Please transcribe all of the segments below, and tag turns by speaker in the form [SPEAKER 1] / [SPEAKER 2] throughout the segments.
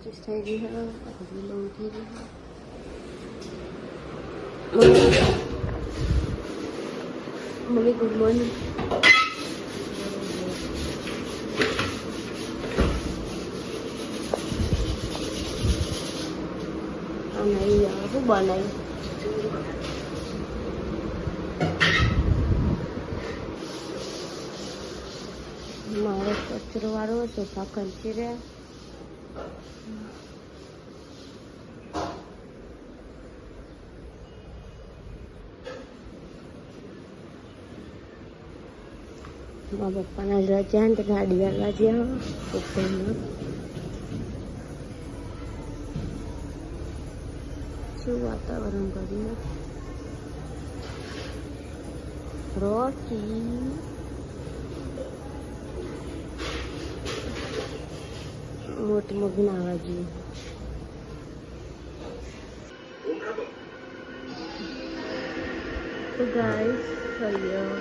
[SPEAKER 1] 25 થઈ ગઈ છે હજી બહુ થઈ ગઈ મમ્મી ગુડ મોર્નિંગ અને શું બનાવ્યું મારો કચરો વાળો સોફા ખંચી રહ્યા મારા પપ્પાના રજા ને ગાડી આવવા જ્યાં શું વાતાવરણ કર્યું રોટી મોટી મોટી નાવા જોઈએ તો ગાઈસ 7 વાગ્યા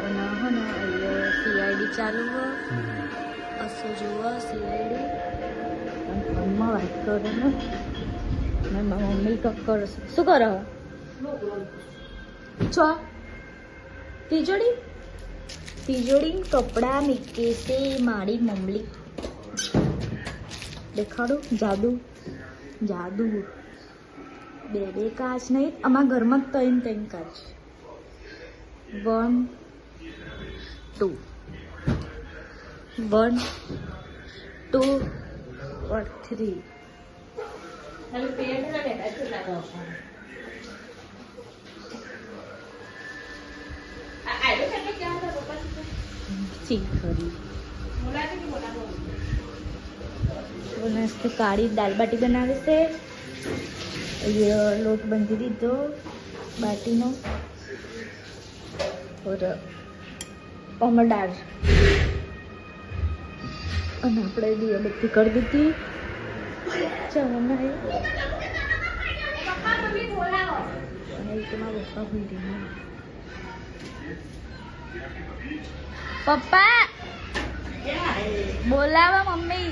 [SPEAKER 1] અને હે ને અહીંયા સીઆઈડી ચાલુ હોય અસો જુઓ સીઆઈડી અને ફોનમાં વાત કરો ને મારી મમ્મી કક્કર શું કરો છો તિજોડી કપડા મૂકે છે મારી મમ્મી દેખાડો જાદુ બે કાચ નહીં અમારા ઘરમાં 3 કાચ 1 2 1 2 और 3 काड़ी दाल बाटी बनावे से ये लोट बंधी दीधो बाटी नो और पमल दाल अपने दिया बत्ती कर दी थी चलो पप्पा बोलावा मम्मी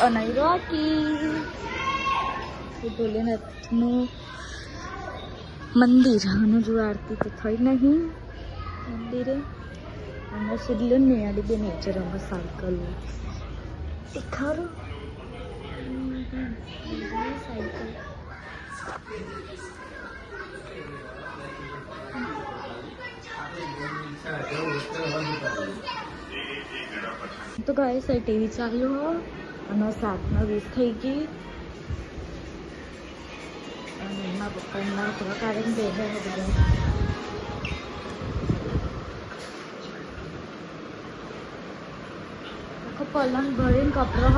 [SPEAKER 1] અને રોટી ભોલેનાથનું મંદિર અને જો આરતી તો થઈ નહીં મંદિરે અને સિલ્લું ને આડી બે નેચર અમે સાયકલ ખરું સાયકલ તો ગાઈસ ટીવી ચાલુ હો અને 7:20 થઈ ગઈ અને એમાં પપ્પાના થોડા કારણ બેઠા બધા આખો પલંગ ભરીને કપડો હ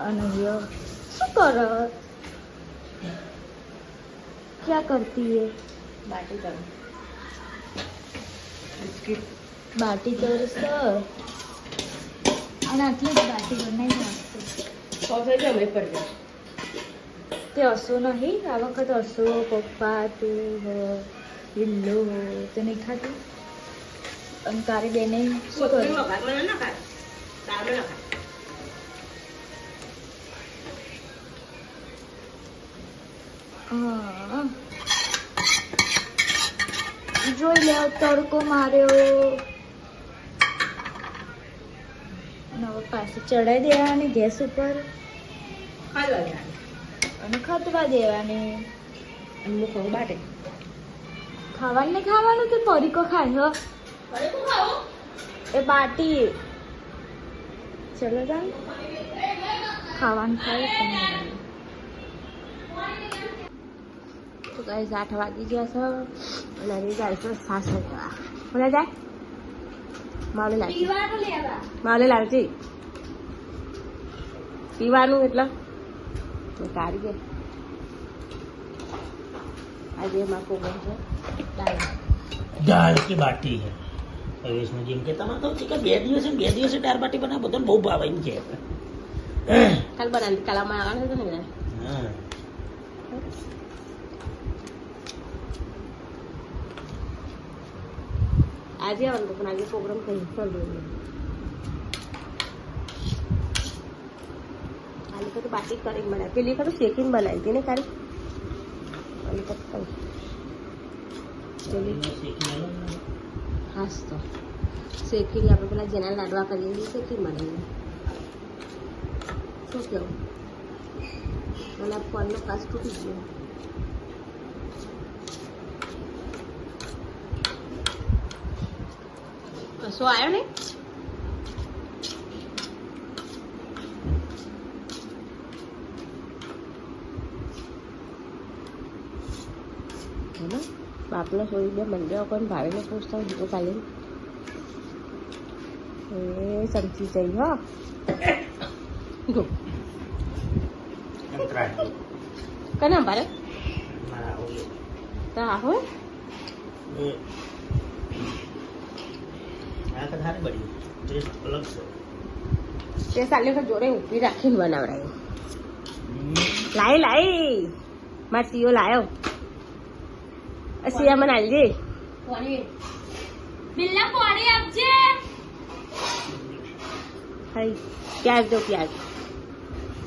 [SPEAKER 1] અને શું કરો क्या करती है बाटी करो बाटी कर અને આટલી જ બાટી બનાવી નાખશે તે હસો નહીં આ વખત હસો પપ્પા તું હિલ્લો તો નહીં ખાતું અને તારી બેને શું કર્યું હા જોઈ લે તડકો માર્યો હવે પાછી ચડાવી દેવાની ગેસ ઉપર અને ખતવા દેવાની બાટે ખાવાનું ને ખાવાનું કે પરીકો ખાય એ બાટી ચલો જા ખાવાનું ખાય તો ગાઈસ 8 વાગી ગયા છે અને જાય તો સાસ લેવા બોલા જાય મારે લાવજી પીવાનું એટલે કાઢી દે આજે એમાં કોબન છે
[SPEAKER 2] दाल की बाटी है इसमें जिम के तमा तो ठीक है 2 દિવસે દાળ બાટી બનાવ બધાને બહુ ભાવે એમ છે
[SPEAKER 1] કાલ બનાવી કાલ માં આવવાનું છે ને
[SPEAKER 2] હા
[SPEAKER 1] આજે આવવાનું પણ આજે પ્રોગ્રામ કેન્સલ રહ્યો. આલી તો બાકી કરી બનાવી પેલી તો શેકીને બનાવી હતી ને તારી આલી તો હાસ તો શેકીને આપણે પેલા જેના લાડવા કરીએ શેકીને બનાવીએ. શું કેવું મને આ ફોનનો કાચ તૂટી ગયો. કશો આવ્યો ને બાપને સોરી બે મંડ્યા કોઈ ભાડેને પૂછતા હું તો કાલે એ સમજી જઈ હો કના ભારે તા હો તે સાલે તો જોડે ઊભી રાખીને બનાવડાયું. લાઈ માર સીઓ લાયો સિયા મને આલજે બિલ્લા પાણી આપજે. હાય પ્યાજ દો પ્યાજ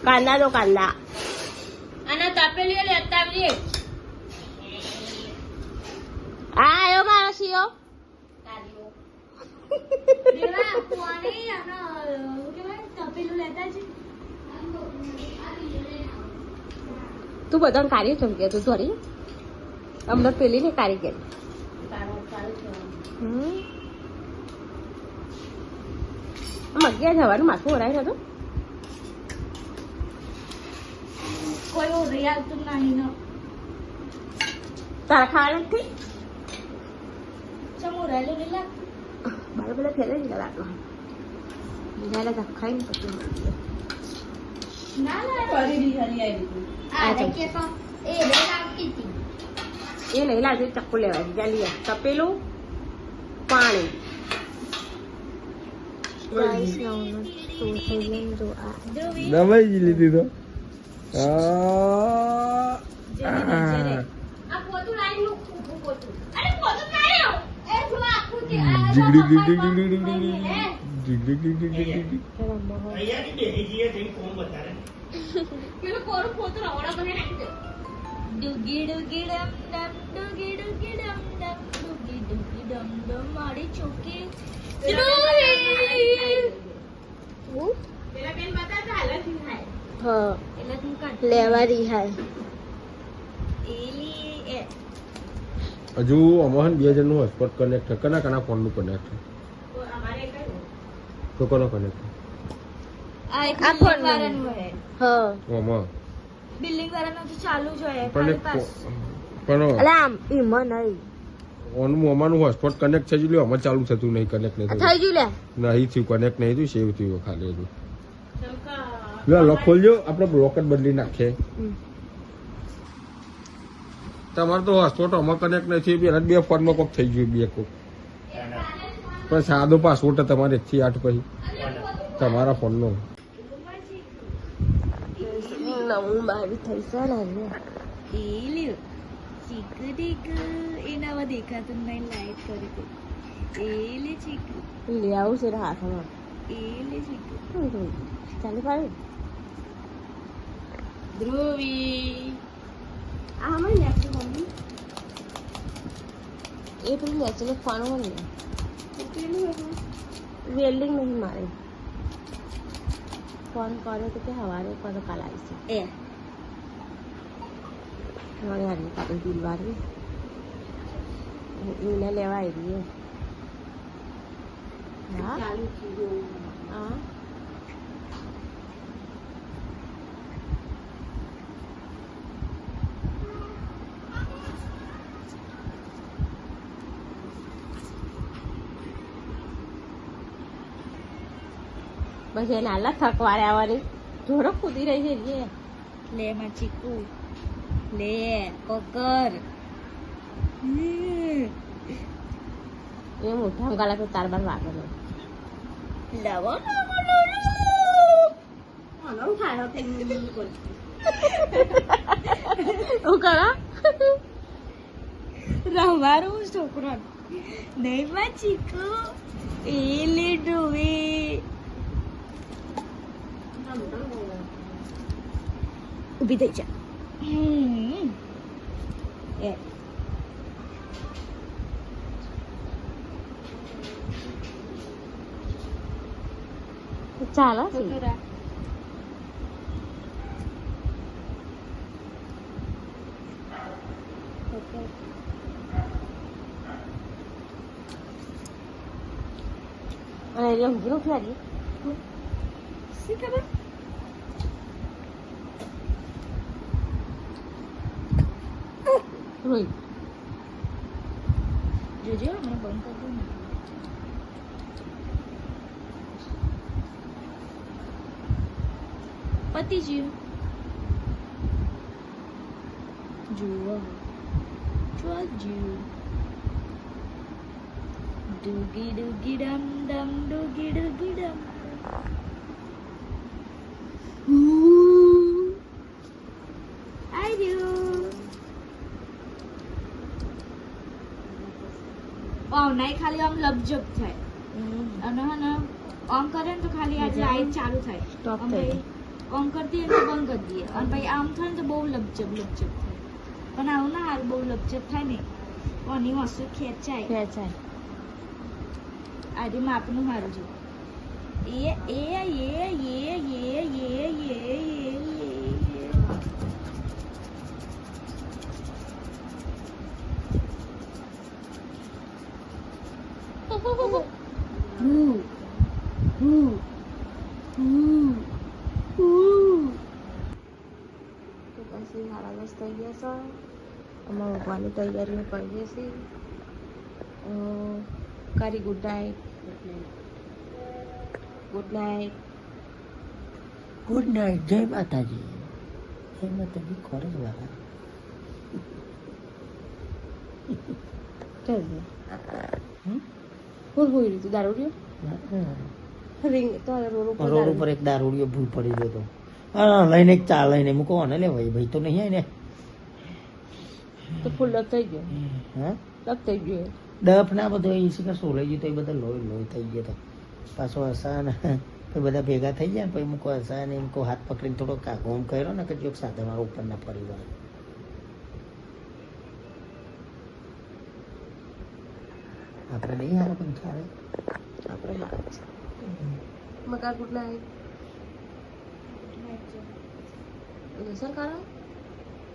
[SPEAKER 1] કાંદા દો કાંદા અને તપેલી લેતા આવજે. આ આયો મારો સિયો તું બધાને કાઢી છો કે તું થોડી અમને પેલી ને કાઢી કે અગિયાર જવાનું માથું ઓરાય નતું કોઈ ઓરી આવતું નહીં તારા ખાવા નથી ચમોરાય લે બાર પેલા ફેરે જ લાગો બીજાને ધક્કાઈ ને પછી ના કરી દી હરી આવી આ કે તો એ લે લાગતી હતી એ લઈ લાજે ચક્કુ લેવા જલ્દી તપેલું પાણી ગાઈસ નાઉનો તો થઈ જો આ દવાઈ લીધી તો આ પોતું લાઈન નું પોતું અરે પોતું કાયો એ જો આખું કે આ પેલો કોરો પોતું આવડા બને નાખી દે ડુગી ડુગી ડમ ડમ ડુગી ડુગી ડમ ડમ ડુગી ડુગી ડમ ડમ મારી ચોકી પેલા બેન બતા તો હાલત થાય હા એટલે તું કાટ લેવા રહી હાય એલી
[SPEAKER 3] હજુ અમોહન 2000 નું હોટસ્પોટ કનેક્ટ છે કના ફોન નું કનેક્ટ છે
[SPEAKER 1] અમારે કઈ
[SPEAKER 3] તો કોનો કનેક્ટ
[SPEAKER 1] આ ફોન વાળાનું હે હા
[SPEAKER 3] ઓમાં
[SPEAKER 1] બિલ્ડિંગ વાળાનું તો ચાલુ જ હોય
[SPEAKER 3] પણ
[SPEAKER 1] અલા આમ ઈમન નહીં
[SPEAKER 3] ઓન મોમાનું હોટસ્પોટ કનેક્ટ થઈ ગયું અમાર ચાલુ થતું નહીં કનેક્ટ નહીં
[SPEAKER 1] થઈ ગયું લે
[SPEAKER 3] નહીં થયું કનેક્ટ નહીં થયું સેવ થયું ખાલી હજુ લો લોક ખોલજો આપણે બ્લોક જ બદલી નાખીએ તમારે તો હોટસ્પોટ અમાર કનેક્ટ નહીં થયું પેલા બે ફોનમાં કોક થઈ ગયું બે કોક પણ સાદો પાસવર્ડ તમારે 1 થી 8 પછી તમારા ફોનનો
[SPEAKER 1] નવું બાવી થઈ છે ને એલી ચીકુ દીકુ એનામાં દેખાતું નહીં લાઈટ કરી તો એલી ચીકુ લે આવું છે હાથમાં એલી ચીકુ ચાલે પાડે ધ્રુવી આ મને નેક્સ્ટ મમ્મી એ પેલું નેચરલ ફોન હોય ને વેલ્ડિંગ નહીં મારે ફોન કર્યો તો કે સવારે કરો કાલ આવીશ એ મારે હારી કાપી દિલવારી એને લેવા આવી હા હા પછી એને આલા થકવાડે આવવાની જોડો કૂદી રહી છે લે માં ચીકુ લે કોકર એ મોટા અંગાલા તો તાર બાર વાગે લવો હું ખાડો હું કરા રમારું છોકરો નહીં માં ચીકુ એ લે ડોવે ઊભી થઈ જા એ ચાલો અને એ ઊંઘી ઉઠી આવી શી ખબર રોઈ જોજો મને બંધ કરી દો ને પતિ જીવ જુઓ જોજો ડુગી ડુગી ડમ ડમ ડુગી ડુગી ડમ નહીં ખાલી આમ લપજપ થાય અને હે ને આમ કરે ને તો ખાલી આ લાઈટ ચાલુ થાય સ્ટોપ થાય આમ કરતી એટલે બંધ કરી દઈએ અને પછી આમ થાય ને તો બહુ લપજપ થાય પણ આવું ના હાલ બહુ લપજપ થાય ને કોની વસ્તુ ખેંચાય આજે માપનું મારું જો પછી 10:30 થઈ ગયા છે અમે ઊંઘવાની તૈયારીઓ કરીએ છીએ કરી ગુડ નાઇટ
[SPEAKER 2] ગુડ નાઇટ જય માતાજી ખોરજ વાળા
[SPEAKER 1] ચાલ કોણ હોય તું દારૂડિયો રિંગ તો
[SPEAKER 2] રોડ ઉપર એક દારૂડિયો ભૂલ પડી ગયો તો હા લઈને ચા લઈને મૂકો ને લે ભાઈ તો નહીં ને
[SPEAKER 1] તો ફૂલ લપ થઈ ગયો
[SPEAKER 2] હા
[SPEAKER 1] લપ થઈ ગયો
[SPEAKER 2] ડફ ના બધો એ શિખર સોલાઈ ગયું તો એ બધા લોહી થઈ ગયા તો પાછો હસા ને પછી બધા ભેગા થઈ ગયા ને પછી મૂકો હસા ને મૂકો હાથ પકડીને થોડો કાગોમ કર્યો ને કે જોક સાથે મારો ઉપર ના પડી વળે આપણે નહીં હારો પણ ચાલે
[SPEAKER 1] આપણે હાથ મકા ગુડ નાઇટ લેસન કરો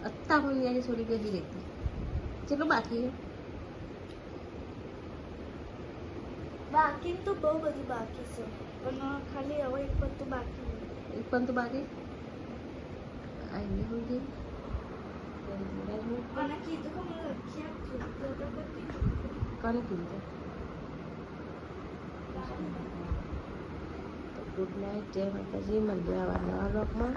[SPEAKER 1] અત્તા કોઈ યાની છોડી ગઈ રહેતી કેટલું બાકી છે બાકી તો બહુ બધું બાકી છે પણ ખાલી હવે એક પત્તું બાકી આઈને હું ગઈ કોને કીધું ગુડ નાઇટ જય માતાજી મળીએ આવા નવા બ્લોગમાં